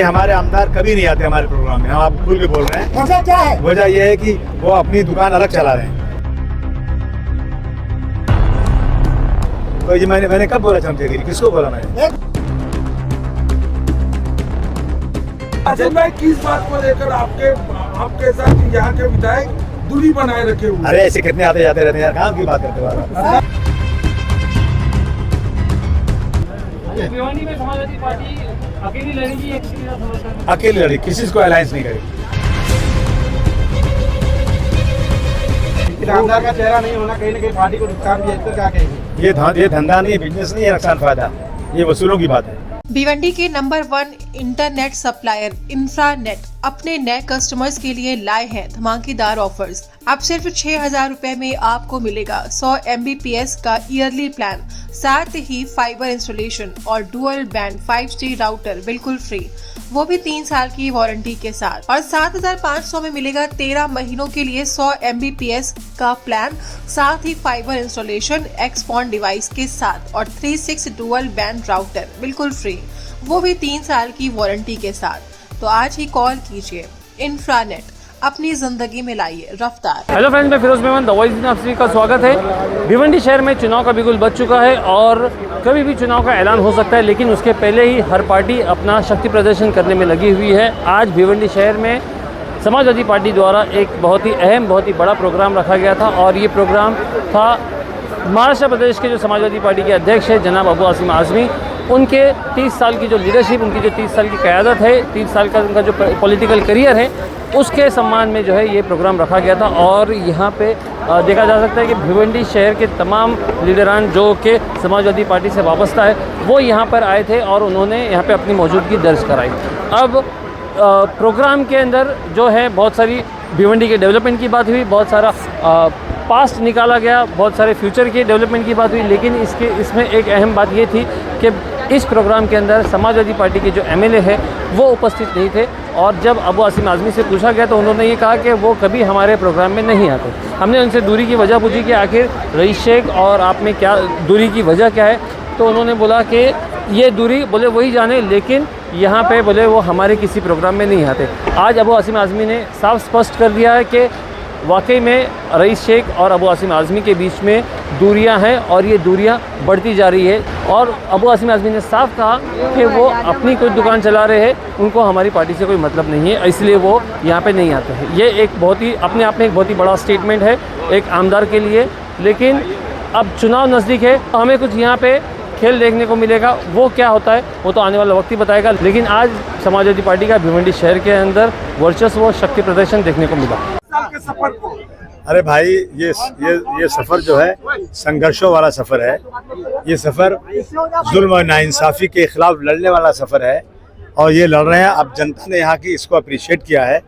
हमारे आमदार कभी नहीं आते हमारे प्रोग्राम में, हम आप खुल के बोल रहे हैं। वजह क्या है? वजह यह है कि वो अपनी दुकान अलग चला रहे हैं। तो ये मैंने कब बोला चमचेगिरी? किसको बोला मैंने? अजय भाई, किस बात को लेकर आपके साथ यहाँ के विधायक दूरी बनाए रखे हुए? अरे ऐसे कितने आते जाते रहते हैं यार, काम की बात करते हो? भिवंडी में समाजवादी पार्टी अकेली लड़ेगी, अकेले लड़ी, किसी को अलायंस नहीं करेगी। आमदार का चेहरा नहीं होना कहीं ना कहीं पार्टी को नुकसान भी है, क्या कहेंगे? ये धंधा नहीं है, बिजनेस नहीं है, नुकसान फायदा, ये वसूलों की बात है। भिवंडी के नंबर 1 इंटरनेट सप्लायर इंफ्रानेट अपने नए कस्टमर्स के लिए लाए हैं धमाकेदार ऑफर्स। अब सिर्फ 6,000 रुपए में आपको मिलेगा 100 Mbps का ईयरली प्लान, साथ ही फाइबर इंस्टॉलेशन और डुअल बैंड 5G राउटर बिल्कुल फ्री, वो भी 3 साल की वारंटी के साथ। और 7,500 में मिलेगा 13 महीनों के लिए 100 Mbps का प्लान, साथ ही फाइबर इंस्टॉलेशन एक्सपॉन डिवाइस के साथ और 3.6 डुअल बैंड राउटर बिल्कुल फ्री, वो भी 3 साल की वारंटी के साथ। तो आज ही कॉल कीजिए। इंफ्रानेट, अपनी जिंदगी में लाइए रफ्तार। हेलो फ्रेंड्स, मैं फिरोज मेमन द वॉइस आप सभी का स्वागत है। भिवंडी शहर में चुनाव का बिगुल बज चुका है और कभी भी चुनाव का ऐलान हो सकता है, लेकिन उसके पहले ही हर पार्टी अपना शक्ति प्रदर्शन करने में लगी हुई है। आज भिवंडी शहर में समाजवादी पार्टी द्वारा एक बहुत ही अहम, बहुत ही बड़ा प्रोग्राम रखा गया था और ये प्रोग्राम था महाराष्ट्र प्रदेश के जो समाजवादी पार्टी के अध्यक्ष है जनाब अबू आसिम आज़मी, उनके 30 साल की जो लीडरशिप, उनकी जो 30 साल की क़यादत है, 30 साल का उनका जो पॉलिटिकल करियर है, उसके सम्मान में जो है ये प्रोग्राम रखा गया था। और यहाँ पे देखा जा सकता है कि भिवंडी शहर के तमाम लीडरान जो कि समाजवादी पार्टी से वाबस्ता है, वो यहाँ पर आए थे और उन्होंने यहाँ पे अपनी मौजूदगी दर्ज कराई। अब प्रोग्राम के अंदर जो है बहुत सारी भिवंडी के डेवलपमेंट की बात हुई, बहुत सारा पास्ट निकाला गया, बहुत सारे फ्यूचर के डेवलपमेंट की बात हुई, लेकिन इसमें एक अहम बात ये थी कि इस प्रोग्राम के अंदर समाजवादी पार्टी के जो MLA है वो उपस्थित नहीं थे। और जब अबू आसिम आज़मी से पूछा गया तो उन्होंने ये कहा कि वो कभी हमारे प्रोग्राम में नहीं आते। हमने उनसे दूरी की वजह पूछी कि आखिर रईस शेख और आप में क्या दूरी की वजह क्या है, तो उन्होंने बोला कि ये दूरी बोले वही जाने, लेकिन यहाँ पे बोले वो हमारे किसी प्रोग्राम में नहीं आते। आज अबू आसिम आज़मी ने साफ स्पष्ट कर दिया है कि वाकई में रईस शेख और अबू आसिम आज़मी के बीच में दूरियां हैं और ये दूरियां बढ़ती जा रही है। और अबू आसिम आज़मी ने साफ कहा कि वो अपनी कोई दुकान चला रहे हैं, उनको हमारी पार्टी से कोई मतलब नहीं है, इसलिए वो यहाँ पे नहीं आते हैं। ये एक बहुत ही अपने आप में एक बहुत ही बड़ा स्टेटमेंट है एक आमदार के लिए। लेकिन अब चुनाव नज़दीक है, हमें कुछ यहाँ पे खेल देखने को मिलेगा, वो क्या होता है वो तो आने वाला वक्त ही बताएगा। लेकिन आज समाजवादी पार्टी का भिवंडी शहर के अंदर वर्चस्व व शक्ति प्रदर्शन देखने को मिला। सफर को अरे भाई, ये सफ़र जो है संघर्षों वाला सफ़र है। ये सफ़र जुल्म और नाइंसाफ़ी के ख़िलाफ़ लड़ने वाला सफ़र है और ये लड़ रहे हैं। अब जनता ने यहाँ की इसको अप्रिशिएट किया है,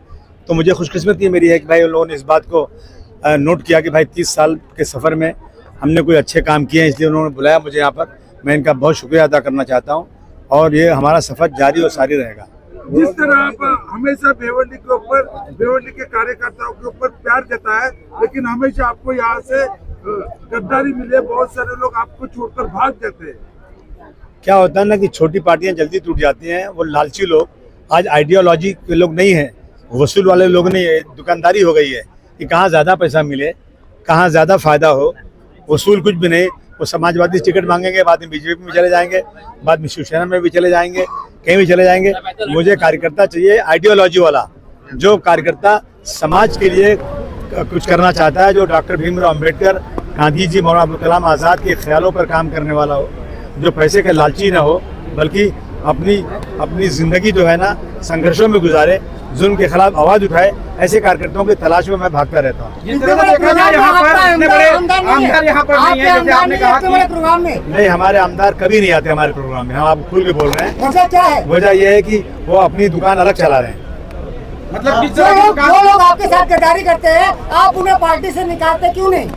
तो मुझे खुशकिस्मती मेरी है कि भाई उन लोगों ने इस बात को नोट किया कि भाई 30 साल के सफ़र में हमने कोई अच्छे काम किए हैं, इसलिए उन्होंने बुलाया मुझे यहाँ पर। मैं इनका बहुत शुक्रिया अदा करना चाहता हूँ और ये हमारा सफ़र जारी और सारी रहेगा। जिस तरह आप हमेशा भिवंडी के ऊपर, भिवंडी के कार्यकर्ताओं के ऊपर प्यार जताया, लेकिन हमेशा आपको यहाँ से गद्दारी मिले, बहुत सारे लोग आपको छोड़कर भाग जाते हैं। क्या होता है ना कि छोटी पार्टियां जल्दी टूट जाती हैं, वो लालची लोग आज आइडियोलॉजी के लोग नहीं हैं, वसूल वाले लोग नहीं है। दुकानदारी हो गई है कि कहाँ ज़्यादा पैसा मिले, कहाँ ज़्यादा फायदा हो। वसूल कुछ भी नहीं, वो समाजवादी टिकट मांगेंगे, बाद में बीजेपी में चले जाएंगे, बाद में शिवसेना में भी चले जाएंगे, कहीं भी चले जाएंगे। मुझे कार्यकर्ता चाहिए आइडियोलॉजी वाला, जो कार्यकर्ता समाज के लिए कुछ करना चाहता है, जो डॉक्टर भीमराव अम्बेडकर, गांधी जी, मौलाना अब्दुल कलाम आज़ाद के ख्यालों पर काम करने वाला हो, जो पैसे का लालची ना हो, बल्कि अपनी ज़िंदगी जो है ना संघर्षों में गुजारे, जुल्म के खिलाफ आवाज़ उठाए। ऐसे कार्यकर्ताओं की तलाश में मैं भागता रहता हूँ। नहीं, हमारे आमदार कभी नहीं आते हमारे प्रोग्राम में, हम आप खुल के बोल रहे हैं। वजह क्या है? वजह यह है कि वो अपनी दुकान अलग चला रहे हैं। मतलब जो लोग आपके साथ गद्दारी करते हैं, आप उन्हें पार्टी से निकालते क्यों नहीं?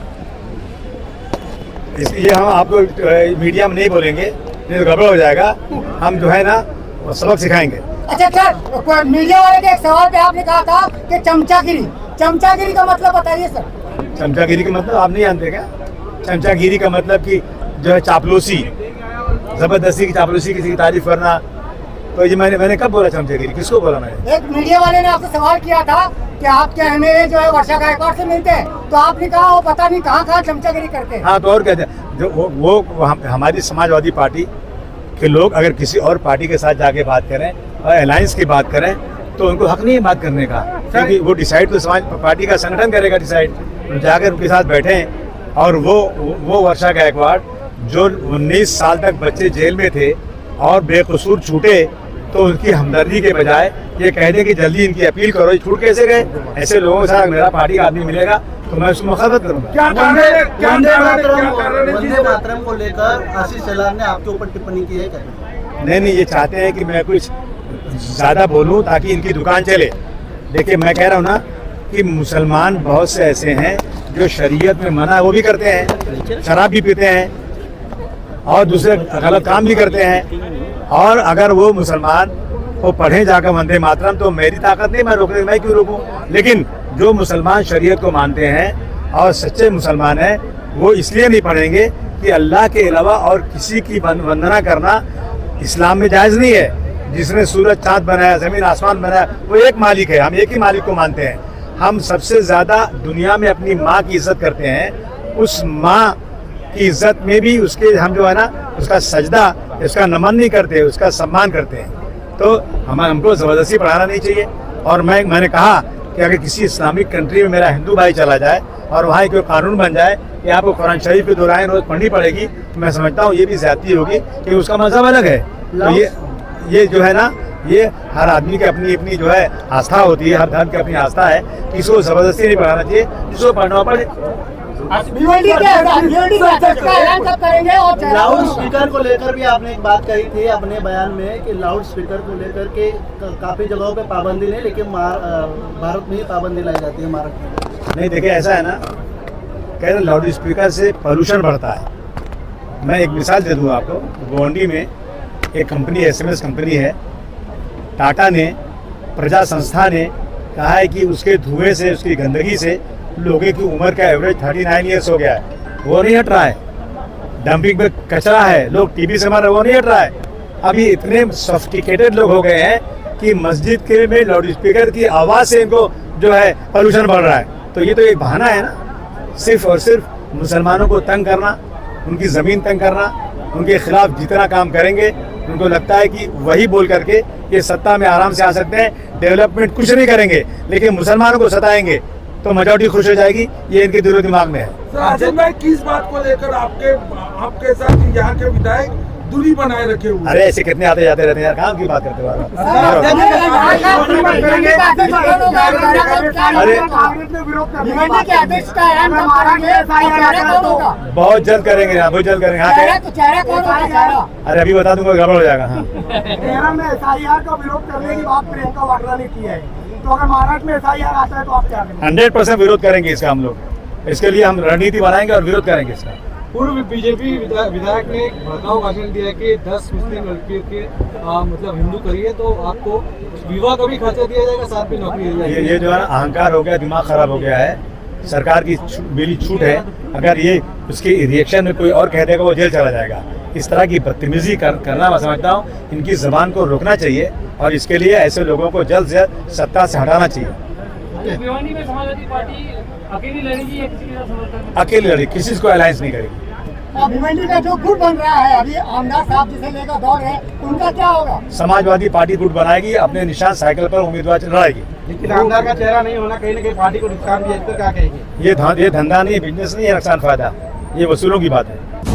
इसलिए हम आपको मीडिया में नहीं बोलेंगे, नहीं तो गड़बड़ हो जाएगा। हम जो है ना वो सबक सिखाएंगे। अच्छा सर, मीडिया वाले के एक सवाल पे आपने कहा था कि चमचागिरी का मतलब बताइए सर। चमचागिरी का मतलब आप नहीं जानते क्या? चमचागिरी का मतलब कि जो है चापलूसी, जबरदस्ती की चापलूसी, किसी की तारीफ करना, तो ये मैंने कब बोला चमचागिरी, किसको बोला मैंने? एक मीडिया वाले ने आपसे सवाल किया था कि आपके एमएलए जो है वर्षा गायकवाड़ से मिलते हैं, तो आपने कहा वो पता नहीं कहाँ चमचागिरी करते हैं। हाँ, तो और कहते हैं जो वो हमारी समाजवादी पार्टी के लोग अगर किसी और पार्टी के साथ जाके बात करें और अलायंस की बात करें तो उनको हक नहीं है बात करने का, क्योंकि वो डिसाइड तो समाज पार्टी का संगठन करेगा डिसाइड। जाकर उनके साथ बैठें और वो वर्षा गायकवाड़ जो 19 साल तक बच्चे जेल में थे और बेकसूर छूटे, तो उनकी हमदर्दी के बजाय ये कह दें कि जल्दी इनकी अपील करो, ये छूट कैसे गए? ऐसे लोगों के साथ मेरा पार्टी का आदमी मिलेगा तो मैं उसको मुखालफत करूँगा। वंदे मातरम को लेकर आशीष शेलार ने आपके ऊपर टिप्पणी की है क्या? नहीं, ये चाहते हैं कि मैं कुछ ज़्यादा बोलूं ताकि इनकी दुकान चले। देखिए, मैं कह रहा हूँ ना कि मुसलमान बहुत से ऐसे हैं जो शरीयत में मना वो भी करते हैं, शराब भी पीते हैं और दूसरे गलत काम भी करते हैं। और अगर वो मुसलमान वो पढ़े जाकर वंदे मातरम तो मेरी ताकत नहीं, मैं रोकने, मैं क्यों रोकूं? लेकिन जो मुसलमान शरीयत को मानते हैं और सच्चे मुसलमान हैं, वो इसलिए नहीं पढ़ेंगे कि अल्लाह के अलावा और किसी की वंदना करना इस्लाम में जायज़ नहीं है। जिसने सूरज चाँद बनाया, ज़मीन आसमान बनाया, वो एक मालिक है। हम एक ही मालिक को मानते हैं। हम सबसे ज़्यादा दुनिया में अपनी माँ की इज्जत करते हैं। उस माँ की इज्जत में भी उसके हम जो है ना उसका सजदा, उसका नमन नहीं करते, उसका सम्मान करते हैं। तो हमको ज़बरदस्ती पढ़ाना नहीं चाहिए। और मैंने कहा कि अगर किसी इस्लामिक कंट्री में मेरा हिंदू भाई चला जाए और वहाँ कोई कानून बन जाए कि आपको कुरान शरीफ की 2 रायें रोज़ पढ़नी पड़ेगी, तो मैं समझता हूँ ये भी ज़्यादती होगी कि उसका मज़हब अलग है। तो ये जो है ना, ये हर आदमी की अपनी अपनी जो है आस्था होती है, हर धर्म की अपनी आस्था है। किसी को ज़बरदस्ती नहीं पढ़ाना चाहिए, जिसको पढ़ना पड़े। लाउड स्पीकर को लेकर भी आपने एक बात कही थी अपने बयान में कि लाउड स्पीकर को लेकर के काफी जगहों पे पाबंदी नहीं, लेकिन भारत में ही पाबंदी लाई जाती है, महाराष्ट्र में नहीं। देखिए, ऐसा है ना, कह रहे लाउड स्पीकर से पोल्यूशन बढ़ता है। मैं एक मिसाल दे दूँ आपको। गोंडी में एक कंपनी SMS कंपनी है, टाटा ने, प्रजा संस्था ने कहा है कि उसके धुएं से, उसकी गंदगी से लोगों की उम्र का एवरेज 39 ईयर्स हो गया है। वो नहीं हट रहा है। डंपिंग में कचरा है, लोग टीबी से मर रहे, वो नहीं हट रहा है। अभी इतने सोफिस्टिकेटेड लोग हो गए हैं कि मस्जिद के में लाउड स्पीकर की आवाज़ से इनको जो है पोल्यूशन बढ़ रहा है। तो ये तो एक बहाना है ना, सिर्फ और सिर्फ मुसलमानों को तंग करना, उनकी ज़मीन तंग करना, उनके खिलाफ जितना काम करेंगे उनको लगता है कि वही बोल करके ये सत्ता में आराम से आ सकते हैं, डेवलपमेंट कुछ नहीं करेंगे, लेकिन मुसलमानों को सताएंगे तो मेजॉरिटी खुश हो जाएगी। ये इनके दिलो दिमाग में है। राजन भाई, किस बात को लेकर आपके साथ यहाँ के विधायक दूरी बनाए रखे हुए? अरे ऐसे कितने आते जाते रहते हैं यार, काम की बात करते हो आप? बहुत जल्द करेंगे यहाँ, बहुत जल्द करेंगे। हाँ, अरे अभी बता दूंगा, गड़बड़ हो जाएगा। हाँ, तेरह में SIR का विरोध करने की बात प्रियंका वाड्रा ने की है, तो अगर महाराष्ट्र में SIR आता है तो आप क्या करेंगे? 100% विरोध करेंगे इसका हम लोग। इसके लिए हम रणनीति बनाएंगे और विरोध करेंगे इसका। पूर्व बीजेपी विधायक ने एक भड़काऊ भाषण दिया कि 10 मुस्लिम लड़कियों के मतलब हिंदू करिए तो आपको विवाह का भी खर्चा दिया जाएगा, साथ में नौकरी दी जाएगी। ये जो है ना अहंकार हो गया, दिमाग खराब हो गया है। सरकार की मेरी छूट है, अगर ये उसके रिएक्शन में कोई और कह देगा वो जेल चला जाएगा। इस तरह की बदतमीजी करना मैं समझता हूँ इनकी ज़बान को रोकना चाहिए और इसके लिए ऐसे लोगों को जल्द से जल्द सत्ता से हटाना चाहिए। भिवानी में समाजवादी पार्टी अकेली लड़ेगी या किसी के साथ समर्थन में? अकेले लड़ेगी, किसी को अलायंस नहीं करेगी। भिवंडी का जो गुट बन रहा है अभी, आमदार साहब जिसे लेकर दौड़ है, उनका क्या होगा? समाजवादी पार्टी गुट बनाएगी, अपने निशान साइकिल पर उम्मीदवार लड़ाएगी। लेकिन आमदार का चेहरा नहीं होना कहीं ना कहीं पार्टी को नुकसान भी है, इस पर क्या कहेंगे? ये धंधा नहीं, बिजनेस नहीं है, नुकसान फायदा, ये वसूलों की बात है।